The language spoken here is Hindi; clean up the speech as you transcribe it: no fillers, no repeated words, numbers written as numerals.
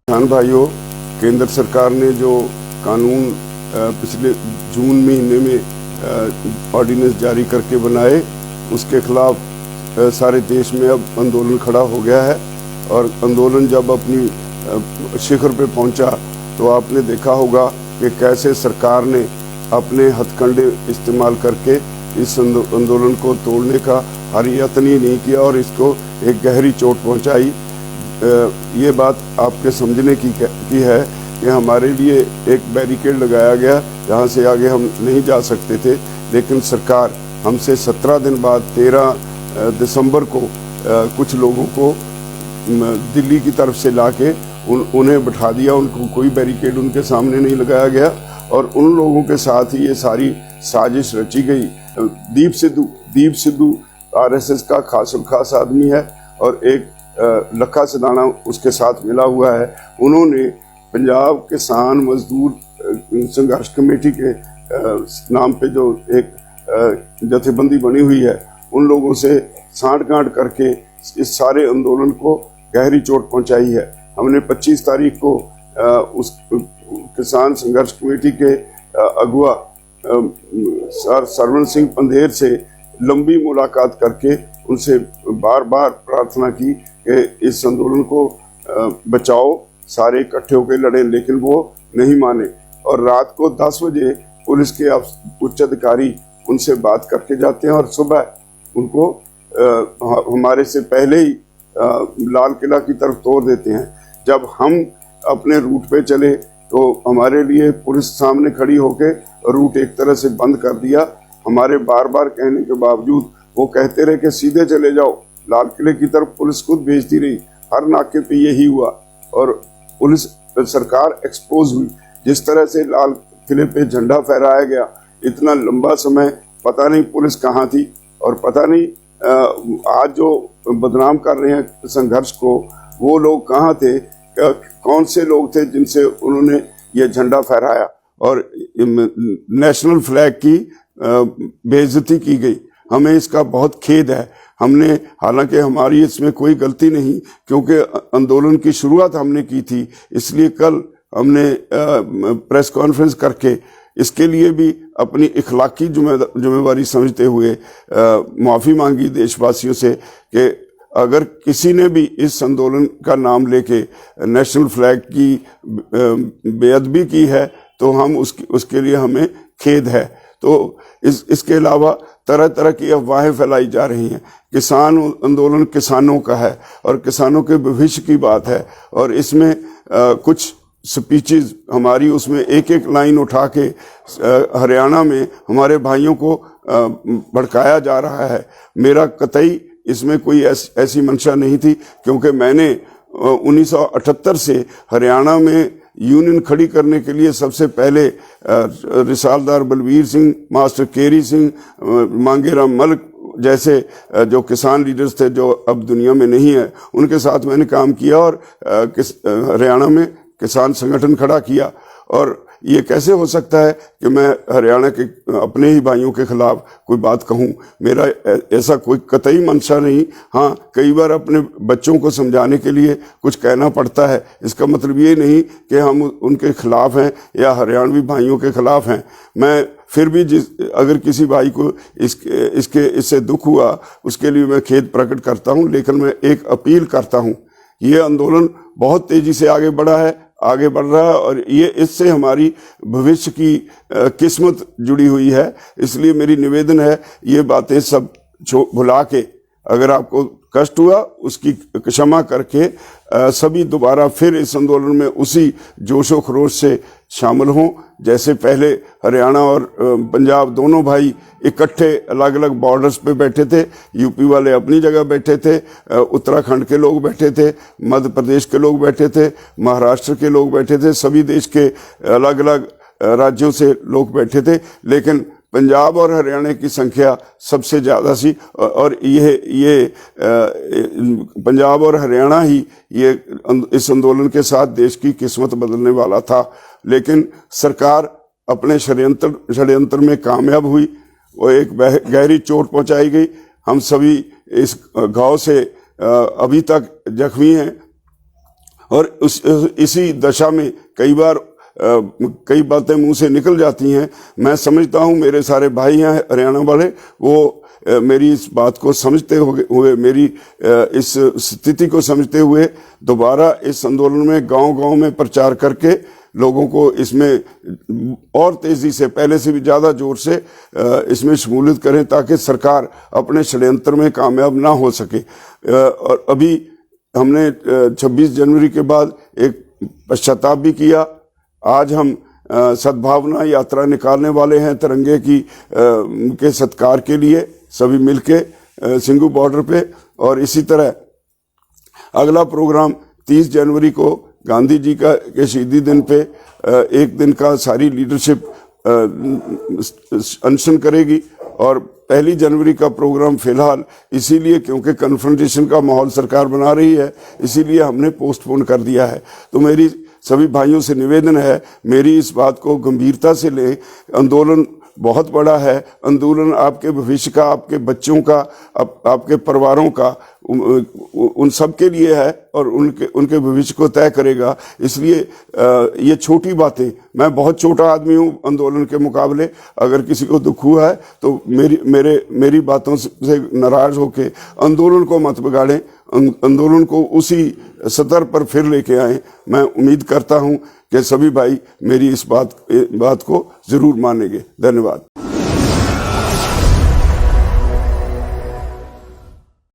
किसान भाइयों, केंद्र सरकार ने जो कानून पिछले जून महीने में ऑर्डिनेंस जारी करके बनाए, उसके खिलाफ सारे देश में अब आंदोलन खड़ा हो गया है। और आंदोलन जब अपनी शिखर पे पहुंचा तो आपने देखा होगा कि कैसे सरकार ने अपने हथकंडे इस्तेमाल करके इस आंदोलन को तोड़ने का हर यत्न ही नहीं किया और इसको एक गहरी चोट पहुंचाई। ये बात आपके समझने की है कि हमारे लिए एक बैरिकेड लगाया गया, जहाँ से आगे हम नहीं जा सकते थे, लेकिन सरकार हमसे 17 दिन बाद 13 दिसंबर को कुछ लोगों को दिल्ली की तरफ से लाके उन्हें बिठा दिया। उनको कोई बैरिकेड उनके सामने नहीं लगाया गया और उन लोगों के साथ ही ये सारी साजिश रची गई। दीप सिद्धू RSS का खासम खास आदमी है और एक लखा सिधाना उसके साथ मिला हुआ है। उन्होंने पंजाब किसान मजदूर संघर्ष कमेटी के नाम पे जो एक जथेबंदी बनी हुई है, उन लोगों से सांठ-गांठ करके इस सारे आंदोलन को गहरी चोट पहुंचाई है। हमने 25 तारीख को उस किसान संघर्ष कमेटी के अगुआ सरवण सिंह पंधेर से लंबी मुलाकात करके उनसे बार बार प्रार्थना की कि इस आंदोलन को बचाओ, सारे इकट्ठे होकर लड़े, लेकिन वो नहीं माने। और रात को 10 बजे पुलिस के उच्च अधिकारी उनसे बात करके जाते हैं और सुबह उनको हमारे से पहले ही लाल किला की तरफ तोड़ देते हैं। जब हम अपने रूट पे चले तो हमारे लिए पुलिस सामने खड़ी होके रूट एक तरह से बंद कर दिया। हमारे बार बार कहने के बावजूद वो कहते रहे कि सीधे चले जाओ। लाल किले की तरफ पुलिस खुद भेजती रही, हर नाके पे यही हुआ और पुलिस सरकार एक्सपोज हुई। जिस तरह से लाल किले पे झंडा फहराया गया, इतना लंबा समय पता नहीं पुलिस कहाँ थी और पता नहीं आज जो बदनाम कर रहे हैं संघर्ष को, वो लोग कहाँ थे, कौन से लोग थे जिनसे उन्होंने ये झंडा फहराया और नेशनल फ्लैग की बेइज्जती की गई। हमें इसका बहुत खेद है। हमने, हालांकि हमारी इसमें कोई गलती नहीं, क्योंकि आंदोलन की शुरुआत हमने की थी, इसलिए कल हमने प्रेस कॉन्फ्रेंस करके इसके लिए भी अपनी इखलाकी जिम्मेवारी समझते हुए माफ़ी मांगी देशवासियों से कि अगर किसी ने भी इस आंदोलन का नाम लेके नेशनल फ्लैग की बेअदबी की है तो हम उसके लिए हमें खेद है। तो इसके अलावा तरह तरह की अफवाहें फैलाई जा रही हैं। किसान आंदोलन किसानों का है और किसानों के भविष्य की बात है और इसमें कुछ स्पीचेस हमारी, उसमें एक एक लाइन उठा के हरियाणा में हमारे भाइयों को भड़काया जा रहा है। मेरा कतई इसमें कोई ऐसी मंशा नहीं थी, क्योंकि मैंने 1978 से हरियाणा में यूनियन खड़ी करने के लिए सबसे पहले रिसालदार बलवीर सिंह, मास्टर केरी सिंह, मांगेराम मलिक जैसे जो किसान लीडर्स थे जो अब दुनिया में नहीं है, उनके साथ मैंने काम किया और हरियाणा में किसान संगठन खड़ा किया। और ये कैसे हो सकता है कि मैं हरियाणा के अपने ही भाइयों के खिलाफ कोई बात कहूँ? मेरा ऐसा कोई कतई मंशा नहीं। हाँ, कई बार अपने बच्चों को समझाने के लिए कुछ कहना पड़ता है। इसका मतलब ये नहीं कि हम उनके खिलाफ हैं या हरियाणवी भाइयों के खिलाफ हैं। मैं फिर भी अगर किसी भाई को इससे दुख हुआ, उसके लिए मैं खेद प्रकट करता हूँ, लेकिन मैं एक अपील करता हूँ। ये आंदोलन बहुत तेजी से आगे बढ़ रहा है और ये इससे हमारी भविष्य की किस्मत जुड़ी हुई है। इसलिए मेरी निवेदन है, ये बातें सब भुला के, अगर आपको कष्ट हुआ उसकी क्षमा करके सभी दोबारा फिर इस आंदोलन में उसी जोशो खरोश से शामिल हों जैसे पहले हरियाणा और पंजाब दोनों भाई इकट्ठे अलग अलग बॉर्डर्स पे बैठे थे। यूपी वाले अपनी जगह बैठे थे, उत्तराखंड के लोग बैठे थे, मध्य प्रदेश के लोग बैठे थे, महाराष्ट्र के लोग बैठे थे, सभी देश के अलग अलग राज्यों से लोग बैठे थे, लेकिन पंजाब और हरियाणा की संख्या सबसे ज़्यादा थी और ये पंजाब और हरियाणा ही ये इस आंदोलन के साथ देश की किस्मत बदलने वाला था। लेकिन सरकार अपने षड्यंत्र में कामयाब हुई, वो एक गहरी चोट पहुंचाई गई। हम सभी इस घाव से अभी तक जख्मी हैं। और इसी दशा में कई बार कई बातें मुंह से निकल जाती हैं। मैं समझता हूं मेरे सारे भाई हैं हरियाणा वाले, वो मेरी इस बात को समझते हुए मेरी इस स्थिति को समझते हुए दोबारा इस आंदोलन में गांव-गांव में प्रचार करके लोगों को इसमें और तेजी से, पहले से भी ज्यादा जोर से इसमें शमूलियत करें ताकि सरकार अपने षड्यंत्र में कामयाब ना हो सके। और अभी हमने 26 जनवरी के बाद एक पश्चाताप भी किया। आज हम सद्भावना यात्रा निकालने वाले हैं तिरंगे की के सत्कार के लिए, सभी मिलके सिंघू बॉर्डर पे। और इसी तरह अगला प्रोग्राम 30 जनवरी को गांधी जी के शहीदी दिन पे एक दिन का सारी लीडरशिप अनशन करेगी। और 1 जनवरी का प्रोग्राम फिलहाल इसीलिए क्योंकि कन्फ्रंटेशन का माहौल सरकार बना रही है, इसीलिए हमने पोस्टपोन कर दिया है। तो मेरी सभी भाइयों से निवेदन है, मेरी इस बात को गंभीरता से लें। आंदोलन बहुत बड़ा है, आंदोलन आपके भविष्य का, आपके बच्चों का, आपके परिवारों का, उन सब के लिए है और उनके भविष्य को तय करेगा। इसलिए ये छोटी बातें, मैं बहुत छोटा आदमी हूँ आंदोलन के मुकाबले, अगर किसी को दुख हुआ है तो मेरी बातों से नाराज होके आंदोलन को मत बिगाड़ें, आंदोलन को उसी सतर पर फिर लेके आए। मैं उम्मीद करता हूं कि सभी भाई मेरी इस बात को जरूर मानेंगे। धन्यवाद।